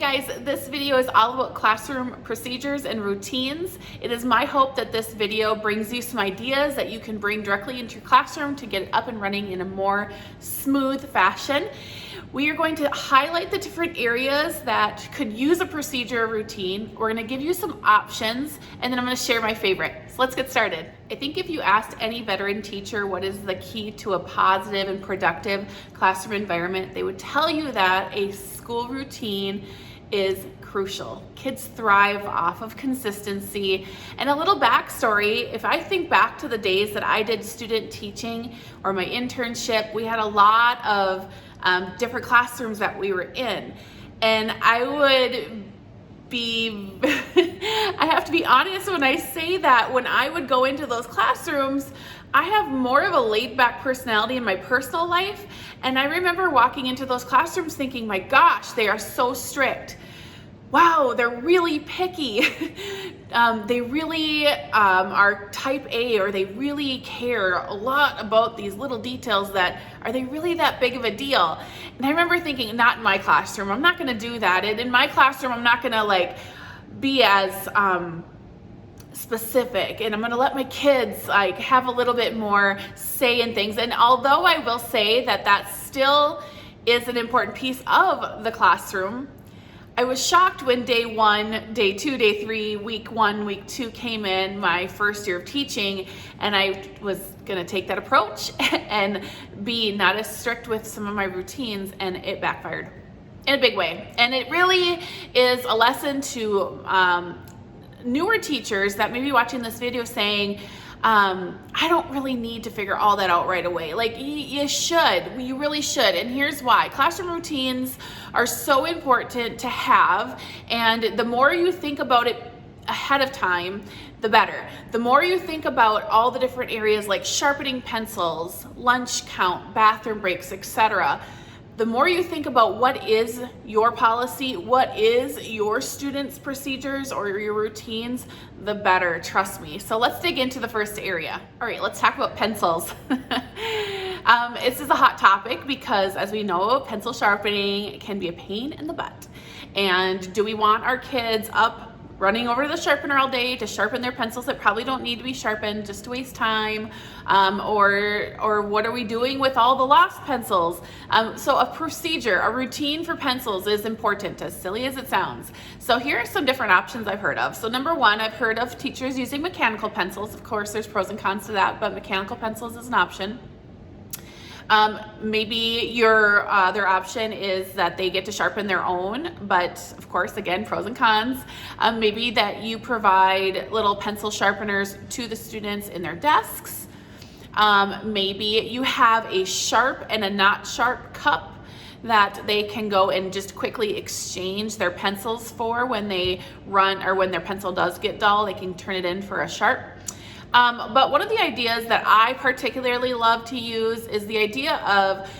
guys, this video is all about classroom procedures and routines. It is my hope that this video brings you some ideas that you can bring directly into your classroom to get it up and running in a more smooth fashion. We are going to highlight the different areas that could use a procedure or routine. We're going to give you some options, and then I'm going to share my favorite. So let's get started. I think if you asked any veteran teacher what is the key to a positive and productive classroom environment, they would tell you that a school routine is crucial. Kids thrive off of consistency. And a little backstory, if I think back to the days that I did student teaching or my internship, we had a lot of different classrooms that we were in. And I would be, I have to be honest when I say that when I would go into those classrooms, I have more of a laid back personality in my personal life. And I remember walking into those classrooms thinking, my gosh, they are so strict. Wow, they're really picky. They really are type A, or they really care a lot about these little details that, are they really that big of a deal? And I remember thinking, not in my classroom, I'm not gonna do that. And in my classroom, I'm not gonna be as specific, and I'm gonna let my kids have a little bit more say in things. And although I will say that that still is an important piece of the classroom, I was shocked when day one, day two, day three, week one, week two came in my first year of teaching, and I was gonna take that approach and be not as strict with some of my routines, and it backfired in a big way. And it really is a lesson to newer teachers that may be watching this video saying, I don't really need to figure all that out right away. You should, you really should. And here's why. Classroom routines are so important to have. And the more you think about it ahead of time, the better. The more you think about all the different areas like sharpening pencils, lunch count, bathroom breaks, etc., the more you think about what is your policy, what is your students' procedures or your routines, the better, trust me. So let's dig into the first area. All right, let's talk about pencils. This is a hot topic because, as we know, pencil sharpening can be a pain in the butt. And do we want our kids up running over to the sharpener all day to sharpen their pencils that probably don't need to be sharpened, just to waste time? Or what are we doing with all the lost pencils? So a procedure, a routine for pencils is important, as silly as it sounds. So here are some different options I've heard of. So number one, I've heard of teachers using mechanical pencils. Of course, there's pros and cons to that, but mechanical pencils is an option. Maybe your other option is that they get to sharpen their own, but of course, again, pros and cons. Maybe that you provide little pencil sharpeners to the students in their desks. Maybe you have a sharp and a not sharp cup that they can go and just quickly exchange their pencils for when they run, or when their pencil does get dull, they can turn it in for a sharp. But one of the ideas that I particularly love to use is the idea of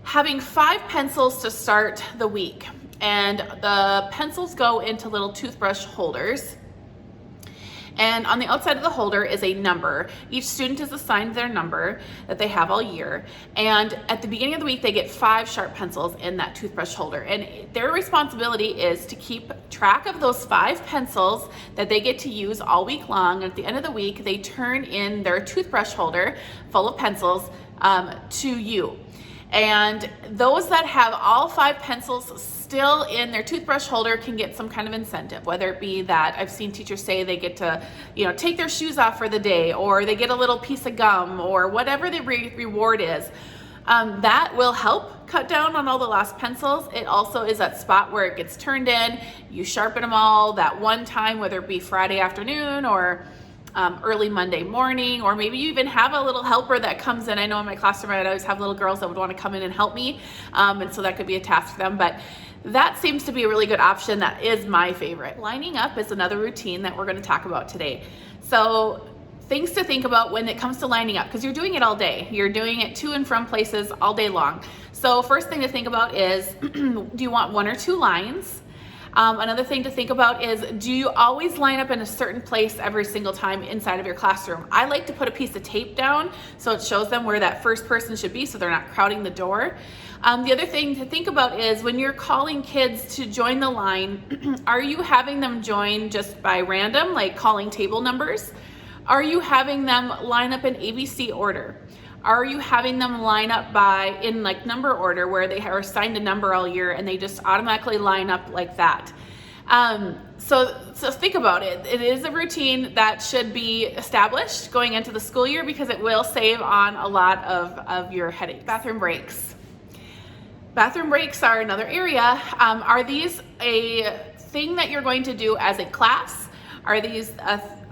having 5 pencils to start the week. And the pencils go into little toothbrush holders. And on the outside of the holder is a number. Each student is assigned their number that they have all year. And at the beginning of the week, they get 5 sharp pencils in that toothbrush holder. And their responsibility is to keep track of those 5 pencils that they get to use all week long. And at the end of the week, they turn in their toothbrush holder full of pencils to you. And those that have all 5 pencils still in their toothbrush holder can get some kind of incentive, whether it be that I've seen teachers say they get to, take their shoes off for the day, or they get a little piece of gum, or whatever the reward is. That will help cut down on all the lost pencils. It also is that spot where it gets turned in. You sharpen them all that one time, whether it be Friday afternoon or early Monday morning, or maybe you even have a little helper that comes in. I know in my classroom I'd always have little girls that would want to come in and help me, and so that could be a task for them. But that seems to be a really good option. That is my favorite. Lining up is another routine that we're going to talk about today. So things to think about when it comes to lining up, because you're doing it all day. You're doing it to and from places all day long. So first thing to think about is, do you want 1 or 2 lines? Another thing to think about is, do you always line up in a certain place every single time inside of your classroom? I like to put a piece of tape down so it shows them where that first person should be so they're not crowding the door. The other thing to think about is when you're calling kids to join the line, are you having them join just by random, like calling table numbers? Are you having them line up in ABC order? Are you having them line up in like number order where they are assigned a number all year and they just automatically line up like that? So think about it. It is a routine that should be established going into the school year because it will save on a lot of your headaches. Bathroom breaks. Bathroom breaks are another area. Are these a thing that you're going to do as a class? Are these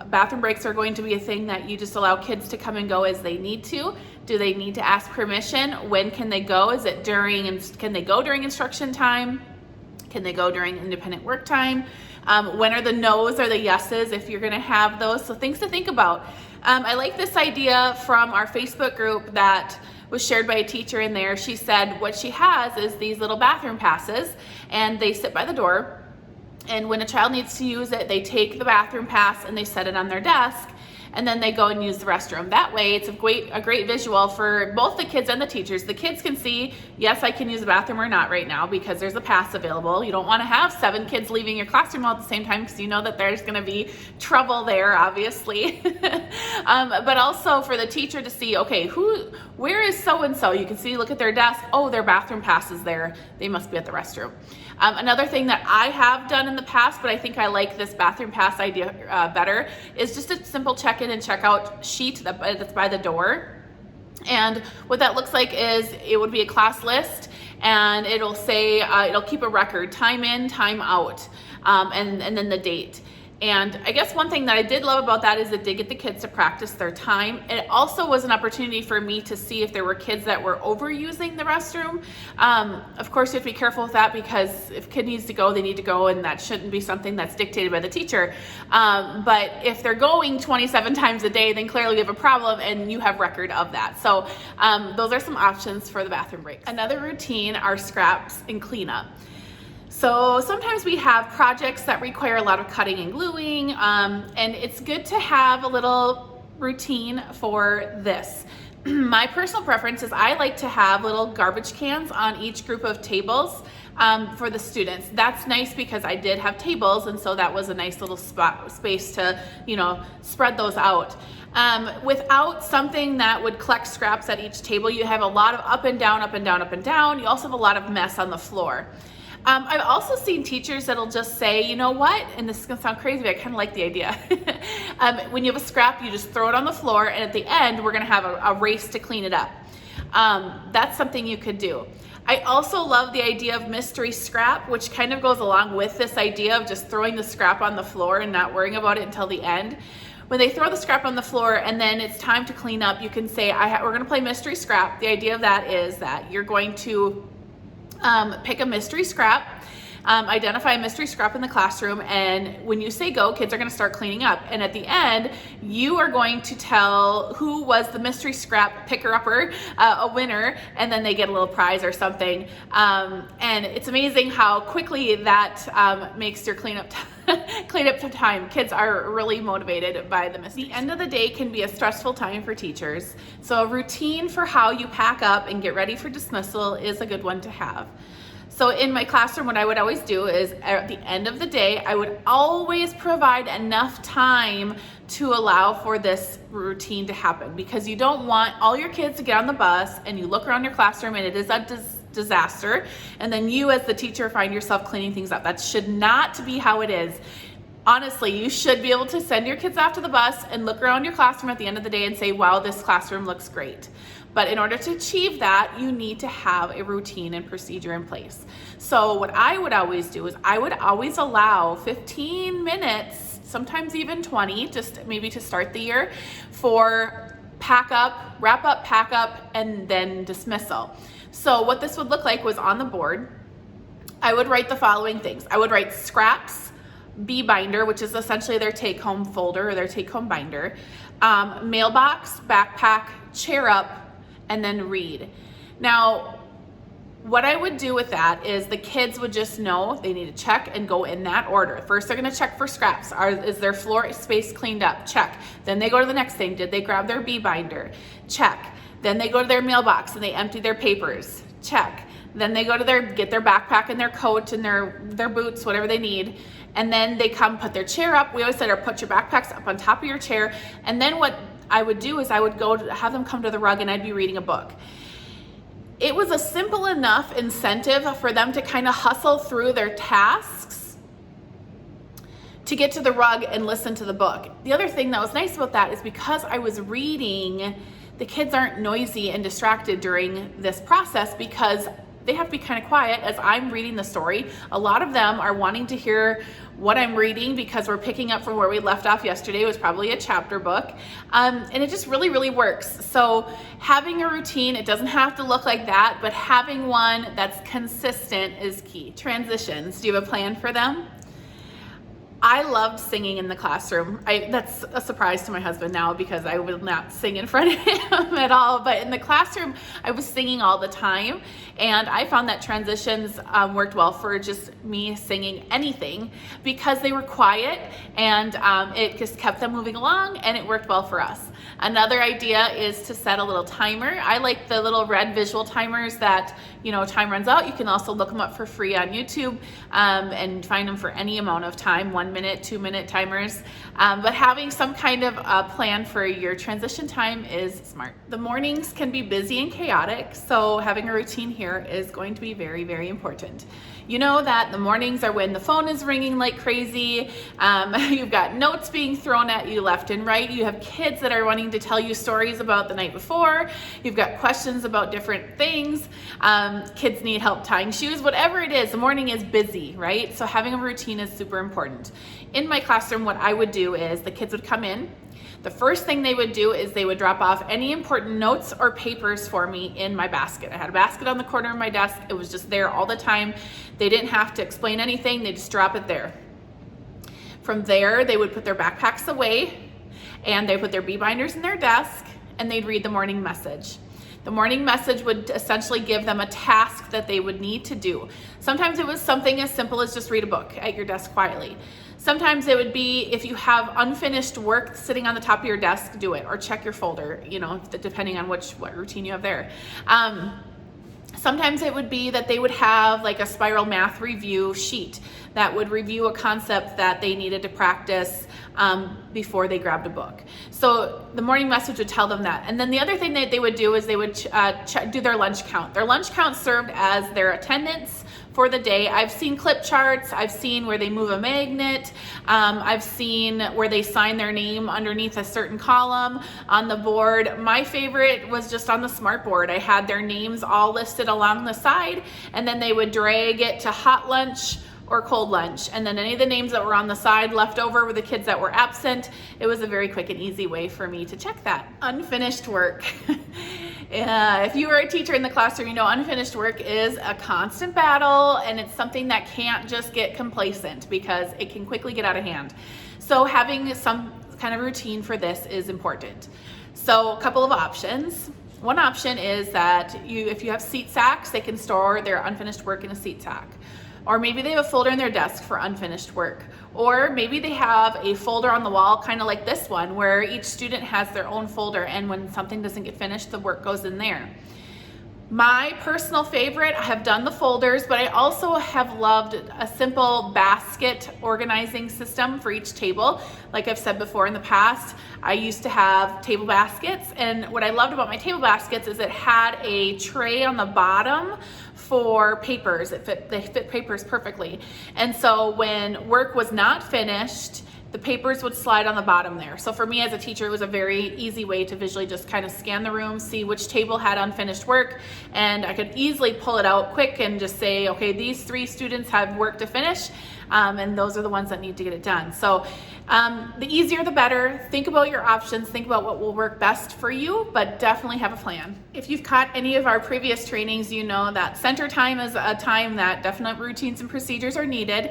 bathroom breaks are going to be a thing that you just allow kids to come and go as they need to? Do they need to ask permission? When can they go? Is it can they go during instruction time? Can they go during independent work time? When are the no's or the yeses if you're gonna have those? So things to think about. I like this idea from our Facebook group that was shared by a teacher in there. She said what she has is these little bathroom passes and they sit by the door. And when a child needs to use it, they take the bathroom pass and they set it on their desk and then they go and use the restroom. That way it's a great visual for both the kids and the teachers. The kids can see, yes, I can use the bathroom or not right now because there's a pass available. You don't want to have 7 kids leaving your classroom all at the same time because you know that there's going to be trouble there, obviously. But also for the teacher to see, okay, where is so-and-so? You can see, look at their desk. Oh, their bathroom pass is there. They must be at the restroom. Another thing that I have done in the past, but I think I like this bathroom pass idea better, is just a simple check-in and check-out sheet that's by the door. And what that looks like is it would be a class list and it'll say, it'll keep a record, time in, time out, and then the date. And I guess one thing that I did love about that is it did get the kids to practice their time. It also was an opportunity for me to see if there were kids that were overusing the restroom. Of course, you have to be careful with that because if a kid needs to go, they need to go, and that shouldn't be something that's dictated by the teacher. But if they're going 27 times a day, then clearly you have a problem and you have record of that. So those are some options for the bathroom breaks. Another routine are scraps and cleanup. So sometimes we have projects that require a lot of cutting and gluing, and it's good to have a little routine for this. My personal preference is I like to have little garbage cans on each group of tables for the students. That's nice because I did have tables, and so that was a nice little space to, spread those out. Without something that would collect scraps at each table, you have a lot of up and down, up and down, up and down. You also have a lot of mess on the floor. I've also seen teachers that'll just say, you know what, and this is gonna sound crazy, but I kind of like the idea. When you have a scrap, you just throw it on the floor, and at the end, we're gonna have a race to clean it up. That's something you could do. I also love the idea of mystery scrap, which kind of goes along with this idea of just throwing the scrap on the floor and not worrying about it until the end. When they throw the scrap on the floor and then it's time to clean up, you can say, we're gonna play mystery scrap. The idea of that is that you're going to pick a mystery scrap, identify a mystery scrap in the classroom, and when you say go, kids are going to start cleaning up. And at the end, you are going to tell who was the mystery scrap picker-upper, a winner, and then they get a little prize or something. And it's amazing how quickly that makes your cleanup time. Kids are really motivated by the mystery. The end of the day can be a stressful time for teachers, so a routine for how you pack up and get ready for dismissal is a good one to have. So in my classroom, what I would always do is at the end of the day, I would always provide enough time to allow for this routine to happen, because you don't want all your kids to get on the bus and you look around your classroom and it is a disaster, and then you as the teacher find yourself cleaning things up. That should not be how it is. Honestly, you should be able to send your kids off to the bus and look around your classroom at the end of the day and say, wow, this classroom looks great. But in order to achieve that, you need to have a routine and procedure in place. So what I would always do is I would always allow 15 minutes, sometimes even 20, just maybe to start the year, for pack up, wrap up, pack up, and then dismissal. So what this would look like was on the board, I would write the following things. I would write scraps, B binder, which is essentially their take-home folder or their take-home binder, mailbox, backpack, chair up, and then read. Now, What I would do with that is the kids would just know they need to check and go in that order. First, they're gonna check for scraps. Is their floor space cleaned up? Check. Then they go to the next thing. Did they grab their bee binder? Check. Then they go to their mailbox and they empty their papers. Check. Then they go to get their backpack and their coat and their boots, whatever they need. And then they come put their chair up. We always said, or put your backpacks up on top of your chair. And then what I would do is I would go to have them come to the rug and I'd be reading a book. It was a simple enough incentive for them to kind of hustle through their tasks to get to the rug and listen to the book. The other thing that was nice about that is because I was reading, the kids aren't noisy and distracted during this process because they have to be kind of quiet as I'm reading the story. A lot of them are wanting to hear what I'm reading because we're picking up from where we left off yesterday. It was probably a chapter book. And it just really, really works. So having a routine, it doesn't have to look like that, but having one that's consistent is key. Transitions, do you have a plan for them? I loved singing in the classroom. That's a surprise to my husband now because I will not sing in front of him at all. But in the classroom, I was singing all the time. And I found that transitions worked well for just me singing anything because they were quiet and it just kept them moving along and it worked well for us. Another idea is to set a little timer. I like the little red visual timers that, time runs out. You can also look them up for free on YouTube and find them for any amount of time, 1 minute, 2 minute timers. But having some kind of a plan for your transition time is smart. The mornings can be busy and chaotic, so having a routine here is going to be very, very important. You know that the mornings are when the phone is ringing like crazy. You've got notes being thrown at you left and right. You have kids that are wanting to tell you stories about the night before. You've got questions about different things. Kids need help tying shoes, whatever it is, the morning is busy, right? So having a routine is super important. In my classroom, what I would do is the kids would come in. The first thing they would do is they would drop off any important notes or papers for me in my basket. I had a basket on the corner of my desk. It was just there all the time. They didn't have to explain anything. They just drop it there. From there, they would put their backpacks away and they put their bee binders in their desk and they'd read the morning message. The morning message would essentially give them a task that they would need to do. Sometimes it was something as simple as just read a book at your desk quietly. Sometimes it would be if you have unfinished work sitting on the top of your desk, do it, or check your folder, depending on what routine you have there. Sometimes it would be that they would have like a spiral math review sheet that would review a concept that they needed to practice before they grabbed a book. So the morning message would tell them that. And then the other thing that they would do is they would do their lunch count. Their lunch count served as their attendance for the day. I've seen clip charts. I've seen where they move a magnet. I've seen where they sign their name underneath a certain column on the board. My favorite was just on the smart board. I had their names all listed along the side, and then they would drag it to hot lunch or cold lunch. And then any of the names that were on the side left over were the kids that were absent. It was a very quick and easy way for me to check that. Unfinished work. If you were a teacher in the classroom, you know unfinished work is a constant battle and it's something that can't just get complacent because it can quickly get out of hand. So having some kind of routine for this is important. So a couple of options. One option is that if you have seat sacks, they can store their unfinished work in a seat sack. Or maybe they have a folder in their desk for unfinished work. Or maybe they have a folder on the wall, kind of like this one, where each student has their own folder, and when something doesn't get finished, the work goes in there. My personal favorite, I have done the folders, but I also have loved a simple basket organizing system for each table. Like I've said before in the past, I used to have table baskets, and what I loved about my table baskets is it had a tray on the bottom for papers. They fit papers perfectly. And so when work was not finished, the papers would slide on the bottom there. So for me as a teacher, it was a very easy way to visually just kind of scan the room, see which table had unfinished work, and I could easily pull it out quick and just say, okay, these 3 students have work to finish, and those are the ones that need to get it done. So the easier the better. Think about your options, think about what will work best for you, but definitely have a plan. If you've caught any of our previous trainings, you know that center time is a time that definite routines and procedures are needed.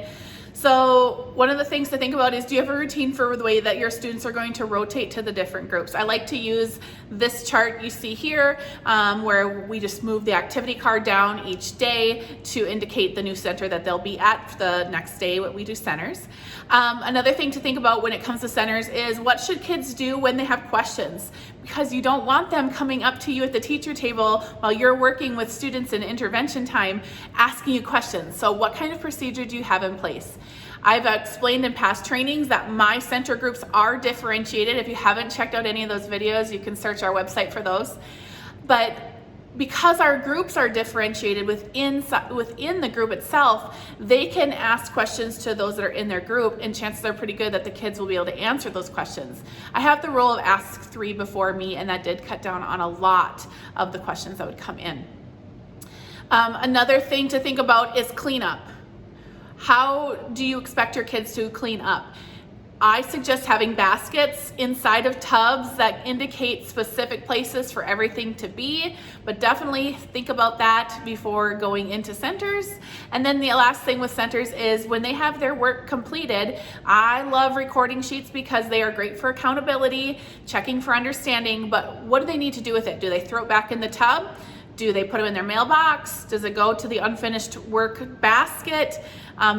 So one of the things to think about is, do you have a routine for the way that your students are going to rotate to the different groups? I like to use this chart you see here, where we just move the activity card down each day to indicate the new center that they'll be at the next day when we do centers. Another thing to think about when it comes to centers is, what should kids do when they have questions? Because you don't want them coming up to you at the teacher table while you're working with students in intervention time asking you questions. So what kind of procedure do you have in place? I've explained in past trainings that my center groups are differentiated. If you haven't checked out any of those videos, you can search our website for those. But because our groups are differentiated within the group itself, they can ask questions to those that are in their group, and chances are pretty good that the kids will be able to answer those questions. I have the rule of ask 3 before me, and that did cut down on a lot of the questions that would come in. Another thing to think about is cleanup. How do you expect your kids to clean up? I suggest having baskets inside of tubs that indicate specific places for everything to be, but definitely think about that before going into centers. And then the last thing with centers is, when they have their work completed, I love recording sheets because they are great for accountability, checking for understanding, but what do they need to do with it? Do they throw it back in the tub? Do they put them in their mailbox? Does it go to the unfinished work basket?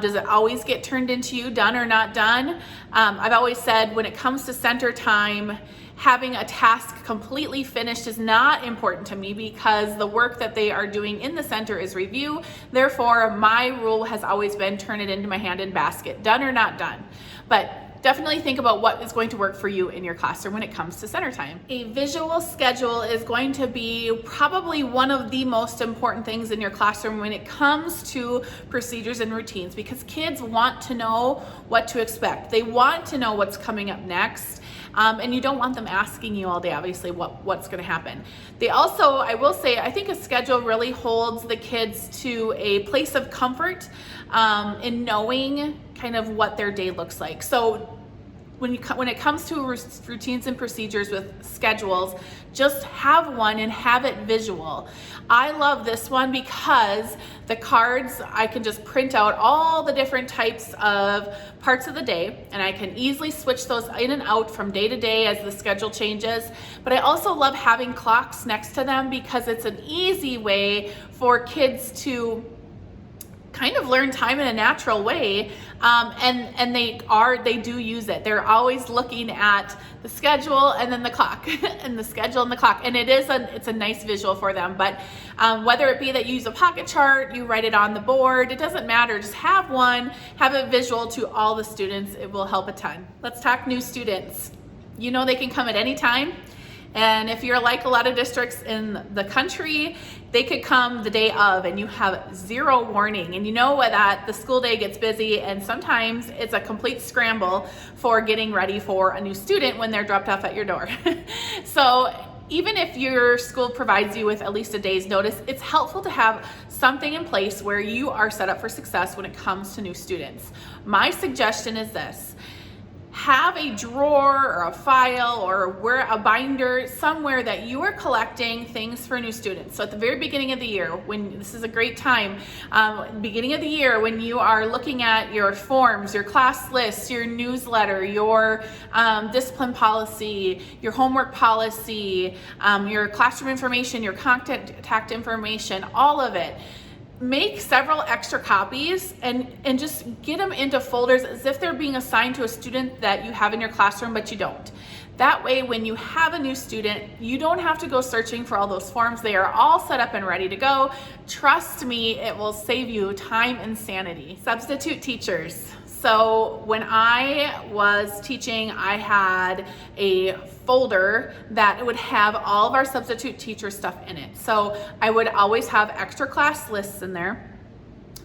Does it always get turned into you, done or not done? I've always said, when it comes to center time, having a task completely finished is not important to me, because the work that they are doing in the center is review. Therefore, my rule has always been, turn it into my hand-in basket, done or not done. But definitely think about what is going to work for you in your classroom when it comes to center time. A visual schedule is going to be probably one of the most important things in your classroom when it comes to procedures and routines, because kids want to know what to expect. They want to know what's coming up next. And you don't want them asking you all day, obviously, what's going to happen. They also, I will say, I think a schedule really holds the kids to a place of comfort in knowing kind of what their day looks like. So when it comes to routines and procedures with schedules, just have one and have it visual. I love this one because the cards, I can just print out all the different types of parts of the day, and I can easily switch those in and out from day to day as the schedule changes. But I also love having clocks next to them, because it's an easy way for kids to kind of learn time in a natural way, and they do use it. They're always looking at the schedule and then the clock and the schedule and the clock, and it's a nice visual for them. But whether it be that you use a pocket chart, you write it on the board, it doesn't matter. Just have one, have it visual to all the students. It will help a ton. Let's talk new students. You know they can come at any time. And if you're like a lot of districts in the country, they could come the day of and you have zero warning. And you know that the school day gets busy, and sometimes it's a complete scramble for getting ready for a new student when they're dropped off at your door. So even if your school provides you with at least a day's notice, it's helpful to have something in place where you are set up for success when it comes to new students. My suggestion is this: have a drawer or a file or a binder somewhere that you are collecting things for new students. So at the very beginning of the year, when this is a great time, beginning of the year, when you are looking at your forms, your class lists, your newsletter, your discipline policy, your homework policy, your classroom information, your contact information, all of it. Make several extra copies and just get them into folders as if they're being assigned to a student that you have in your classroom, but you don't. That way, when you have a new student, you don't have to go searching for all those forms. They are all set up and ready to go. Trust me, it will save you time and sanity. Substitute teachers. So when I was teaching, I had a folder that would have all of our substitute teacher stuff in it. So I would always have extra class lists in there.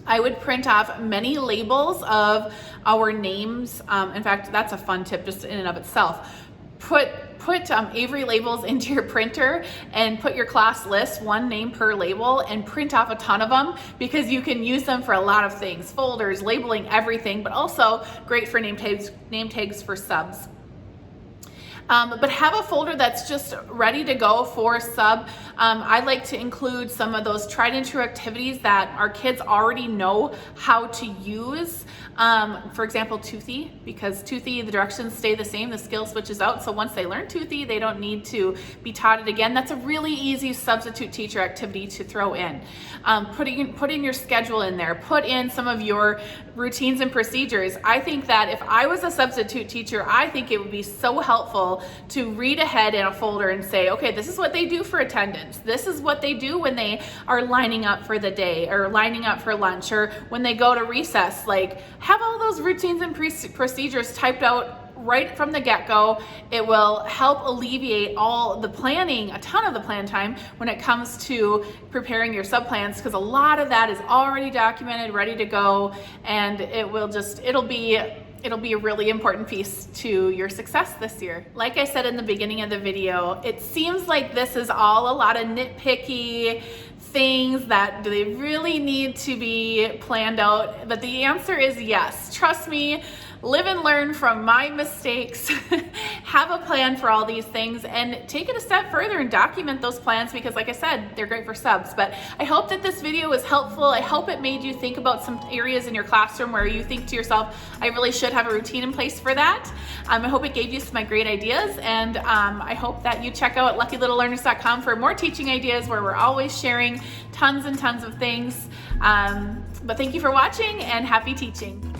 I would print off many labels of our names. In fact, that's a fun tip just in and of itself. Put Avery labels into your printer and put your class list, one name per label, and print off a ton of them, because you can use them for a lot of things: folders, labeling everything, but also great for name tags for subs. But have a folder that's just ready to go for sub. I like to include some of those tried and true activities that our kids already know how to use. For example, Toothy, because Toothy, the directions stay the same, the skill switches out. So once they learn Toothy, they don't need to be taught it again. That's a really easy substitute teacher activity to throw in. Put in your schedule in there, put in some of your routines and procedures. I think that if I was a substitute teacher, I think it would be so helpful to read ahead in a folder and say, okay, this is what they do for attendance. This is what they do when they are lining up for the day or lining up for lunch or when they go to recess. Like, have all those routines and procedures typed out right from the get-go. It will help alleviate all the planning, a ton of the plan time when it comes to preparing your sub plans, because a lot of that is already documented, ready to go, and it'll be a really important piece to your success this year. Like I said in the beginning of the video, it seems like this is all a lot of nitpicky things that do they really need to be planned out, but the answer is yes. Trust me, live and learn from my mistakes. Have a plan for all these things and take it a step further and document those plans, because like I said, they're great for subs. But I hope that this video was helpful. I hope it made you think about some areas in your classroom where you think to yourself, I really should have a routine in place for that. I hope it gave you some great ideas, and I hope that you check out luckylittlelearners.com for more teaching ideas, where we're always sharing tons and tons of things. But thank you for watching, and happy teaching.